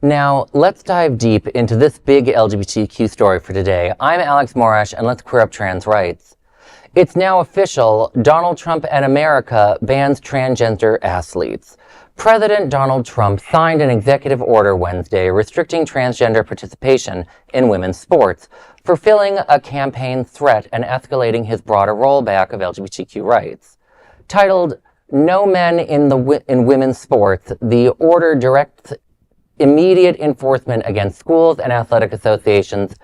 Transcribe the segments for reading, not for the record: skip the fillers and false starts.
Now, let's dive deep into this big LGBTQ story for today. I'm Alex Morash, and let's queer up trans rights. It's now official. Donald Trump and America bans transgender athletes. President Donald Trump signed an executive order Wednesday restricting transgender participation in women's sports, fulfilling a campaign threat and escalating his broader rollback of LGBTQ rights. Titled "No Men in Women's Sports," the order directs immediate enforcement against schools and athletic associations,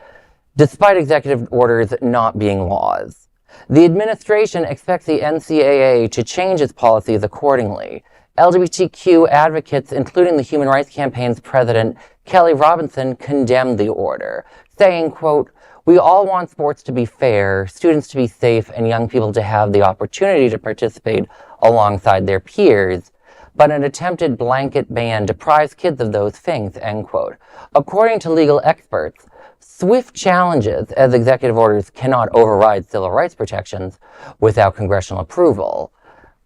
despite executive orders not being laws. The administration expects the NCAA to change its policies accordingly. LGBTQ advocates, including the Human Rights Campaign's president, Kelley, condemned the order, saying, quote, "We all want sports to be fair, students to be safe, and young people to have the opportunity to participate alongside their peers. But an attempted blanket ban deprives kids of those things," end quote. According to legal experts, swift challenges as executive orders cannot override civil rights protections without congressional approval.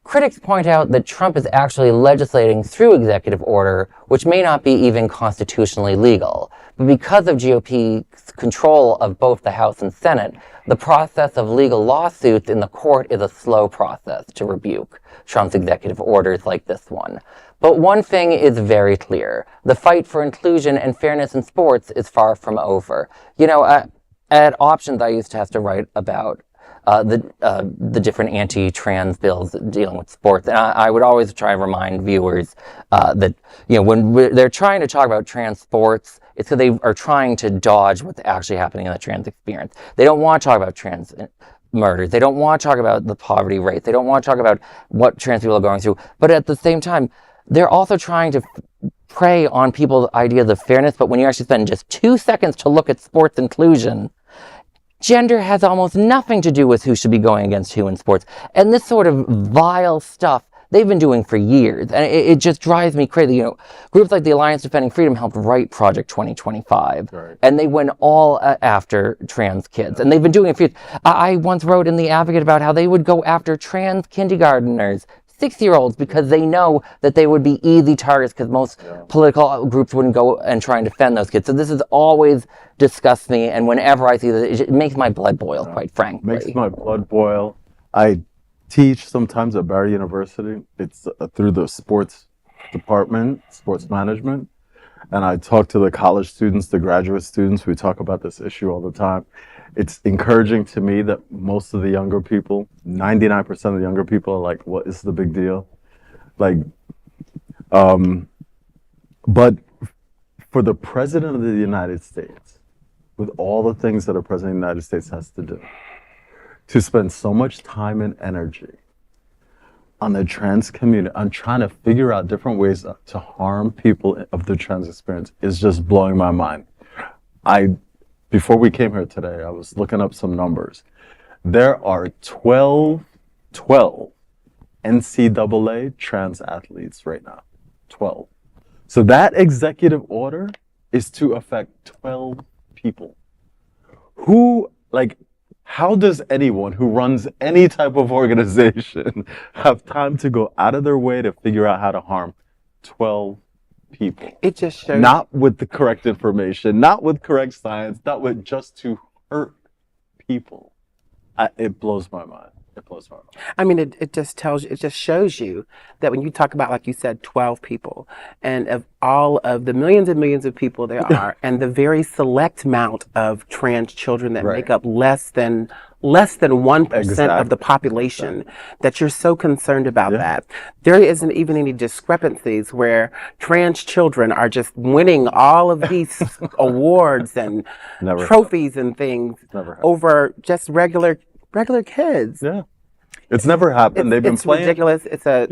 Critics point out that Trump is actually legislating through executive order, which may not be even constitutionally legal. But because of GOP's control of both the House and Senate, the process of legal lawsuits in the court is a slow process to rebuke Trump's executive orders like this one. But one thing is very clear. The fight for inclusion and fairness in sports is far from over. You know, at Options, I used to have to write about the different anti-trans bills dealing with sports. And I would always try to remind viewers that, you know, when they're trying to talk about trans sports, it's because they are trying to dodge what's actually happening in the trans experience. They don't want to talk about trans murders. They don't want to talk about the poverty rate. They don't want to talk about what trans people are going through. But at the same time, they're also trying to prey on people's ideas of fairness. But when you actually spend just 2 seconds to look at sports inclusion, gender has almost nothing to do with who should be going against who in sports. And this sort of vile stuff they've been doing for years. And it just drives me crazy. You know, groups like the Alliance Defending Freedom helped write Project 2025. Right. And they went all after trans kids. And they've been doing it for years. I once wrote in The Advocate about how they would go after trans kindergartners, 6-year-olds, because they know that they would be easy targets because most political groups wouldn't go and try and defend those kids. So this has always disgusts me, and whenever I see this, it makes my blood boil, quite frankly. Makes my blood boil. I teach sometimes at Barry University. It's through the sports department, sports management, and I talk to the college students, the graduate students. We talk about this issue all the time. It's encouraging to me that most of the younger people, 99% of the younger people, are like, what is the big deal? Like, but for the President of the United States, with all the things that a President of the United States has to do, to spend so much time and energy on the trans community, on trying to figure out different ways to harm people of the trans experience, is just blowing my mind. Before we came here today, I was looking up some numbers. There are 12 NCAA trans athletes right now. 12. So that executive order is to affect 12 people. How does anyone who runs any type of organization have time to go out of their way to figure out how to harm 12 people? It just shows. Not with the correct information, not with correct science, not with just to hurt people. It blows my mind. It blows my mind. I mean, it just shows you that when you talk about, like you said, 12 people, and of all of the millions and millions of people there are, and the very select amount of trans children that make up less than 1% of the population, that you're so concerned about that. There isn't even any discrepancies where trans children are just winning all of these awards and trophies and things over just regular kids. Yeah. It's never happened. They've been playing. It's ridiculous. It's a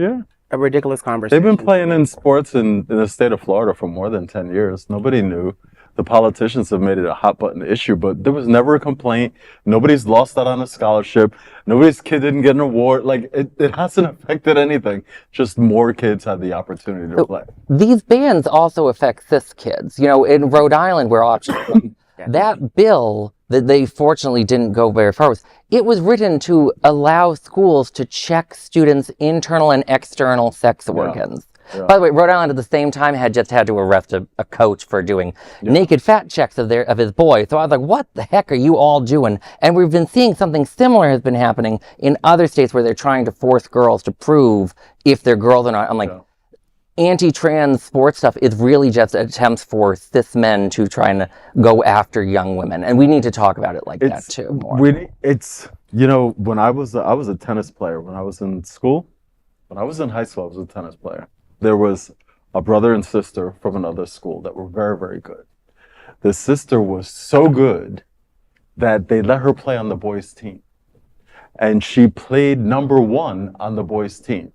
ridiculous conversation. They've been playing in sports in the state of Florida for more than 10 years. Nobody knew. The politicians have made it a hot button issue, but there was never a complaint. Nobody's lost out on a scholarship. Nobody's kid didn't get an award. Like, it hasn't affected anything. Just more kids had the opportunity to play. These bans also affect cis kids. You know, in Rhode Island, where Options, that bill that they fortunately didn't go very far with, it was written to allow schools to check students' internal and external sex organs. Yeah. By the way, Rhode Island at the same time had just had to arrest a coach for doing naked fat checks of his boy. So I was like, what the heck are you all doing? And we've been seeing something similar has been happening in other states where they're trying to force girls to prove if they're girls or not. I'm like, anti-trans sports stuff is really just attempts for cis men to try and go after young women, and we need to talk about it like that too more. When I was a tennis player when I was in school. When I was in high school, I was a tennis player. There was a brother and sister from another school that were very, very good. The sister was so good that they let her play on the boys' team, and she played number 1 on the boys' team.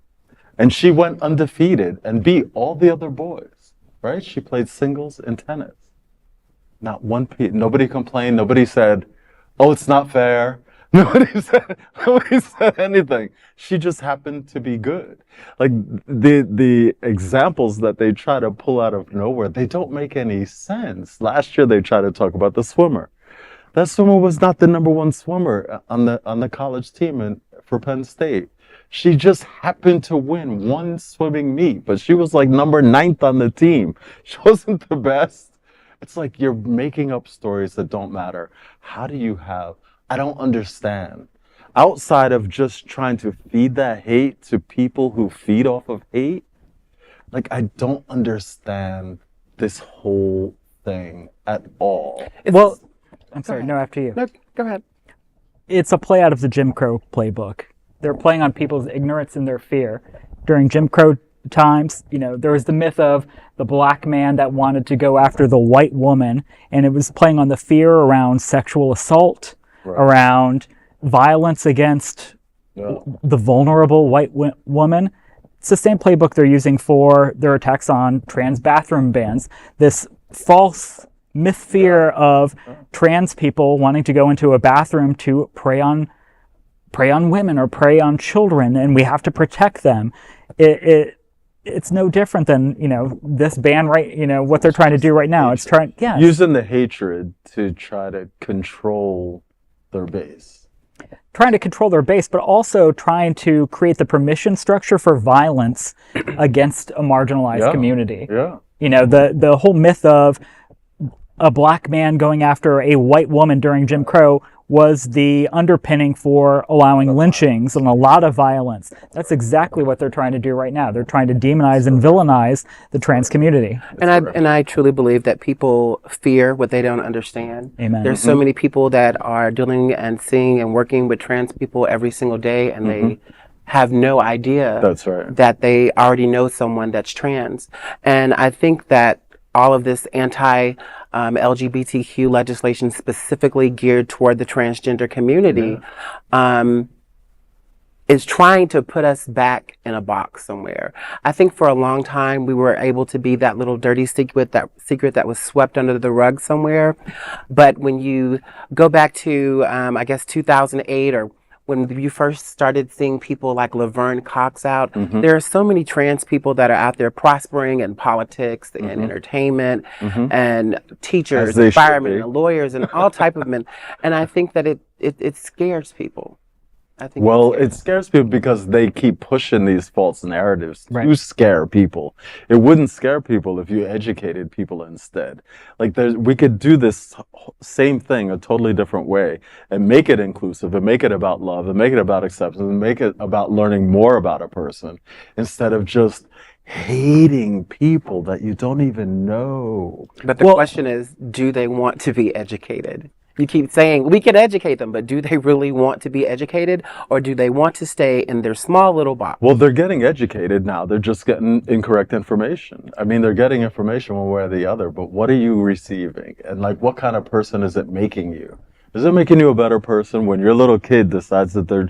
And she went undefeated and beat all the other boys, right? She played singles and tennis. Nobody complained. Nobody said, oh, it's not fair. Nobody said anything. She just happened to be good. Like the examples that they try to pull out of nowhere, they don't make any sense. Last year they tried to talk about the swimmer. That swimmer was not the number 1 swimmer on the college team for Penn State. She just happened to win 1 swimming meet, but she was like number 9th on the team. She wasn't the best. It's like you're making up stories that don't matter. I don't understand. Outside of just trying to feed that hate to people who feed off of hate, like I don't understand this whole thing at all. Well, I'm sorry, no, after you. No, go ahead. It's a play out of the Jim Crow playbook. They're playing on people's ignorance and their fear. During Jim Crow times, there was the myth of the black man that wanted to go after the white woman, and it was playing on the fear around sexual assault, around violence against the vulnerable white woman. It's the same playbook they're using for their attacks on trans bathroom bans. This false myth fear of trans people wanting to go into a bathroom to prey on women or prey on children, and we have to protect them. It's no different than this ban, right? What they're trying to do right now. It's using the hatred to try to control their base. Trying to control their base, but also trying to create the permission structure for violence against a marginalized community. Yeah. The whole myth of a black man going after a white woman during Jim Crow was the underpinning for allowing lynchings and a lot of violence. That's exactly what they're trying to do right now. They're trying to demonize and villainize the trans community. And I truly believe that people fear what they don't understand. Amen. There's so many people that are dealing and seeing and working with trans people every single day, and they have no idea that they already know someone that's trans. And I think that all of this LGBTQ legislation specifically geared toward the transgender community is trying to put us back in a box somewhere. I think for a long time we were able to be that little dirty secret that was swept under the rug somewhere. But when you go back to, I guess 2008, or when you first started seeing people like Laverne Cox out, there are so many trans people that are out there prospering in politics and entertainment and teachers and firemen and lawyers and all type of men. And I think that it scares people. It scares people because they keep pushing these false narratives to scare people. It wouldn't scare people if you educated people instead. Like we could do this same thing a totally different way and make it inclusive and make it about love and make it about acceptance and make it about learning more about a person instead of just hating people that you don't even know. But the question is, do they want to be educated? You keep saying we can educate them, but do they really want to be educated, or do they want to stay in their small little box? Well, they're getting educated now. They're just getting incorrect information. I mean, they're getting information one way or the other, but what are you receiving? And what kind of person is it making you? Is it making you a better person when your little kid decides that they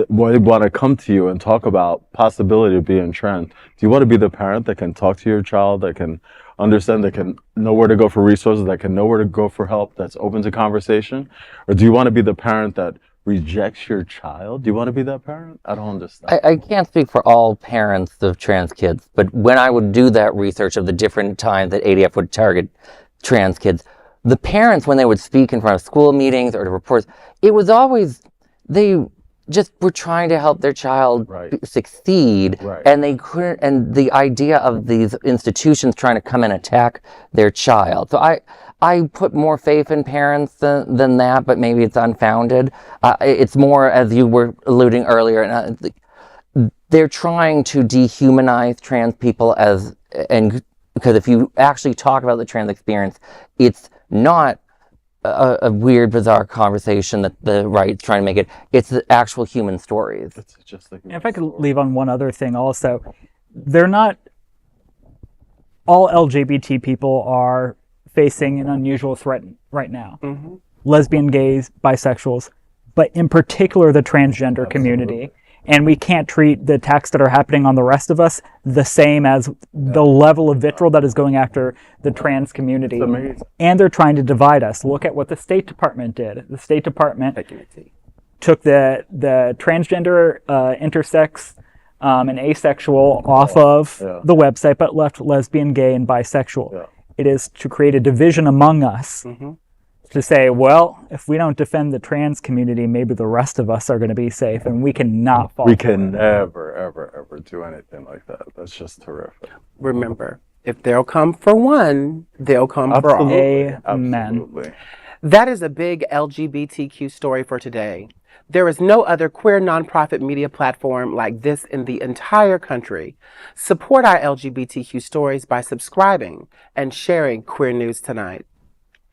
want to come to you and talk about possibility of being trans? Do you want to be the parent that can talk to your child, that can understand, that can know where to go for resources, that can know where to go for help, that's open to conversation? Or do you want to be the parent that rejects your child? Do you want to be that parent? I don't understand. I can't speak for all parents of trans kids, but when I would do that research of the different times that ADF would target trans kids, the parents, when they would speak in front of school meetings or to reports, it was always, they just were trying to help their child Right. succeed, Right. and they couldn't. And the idea of these institutions trying to come and attack their child. So I put more faith in parents than that, but maybe it's unfounded. It's more, as you were alluding earlier, and they're trying to dehumanize trans people because if you actually talk about the trans experience, it's not a weird, bizarre conversation that the right's trying to make it. It's the actual human stories. It's just like And if I could leave on one other thing also, they're not all LGBT people are facing an unusual threat right now. Mm-hmm. Lesbian, gays, bisexuals, but in particular the transgender community. And we can't treat the attacks that are happening on the rest of us the same as the level of vitriol that is going after the trans community. It's amazing. And they're trying to divide us. Look at what the State Department did. The State Department took the transgender, intersex, and asexual off of the website, but left lesbian, gay, and bisexual. Yeah. It is to create a division among us. To say, well, if we don't defend the trans community, maybe the rest of us are going to be safe, and we cannot fall. We can never, ever, ever do anything like that. That's just terrific. Remember, if they'll come for one, they'll come for all. Amen. Absolutely. That is a big LGBTQ story for today. There is no other queer nonprofit media platform like this in the entire country. Support our LGBTQ stories by subscribing and sharing Queer News Tonight.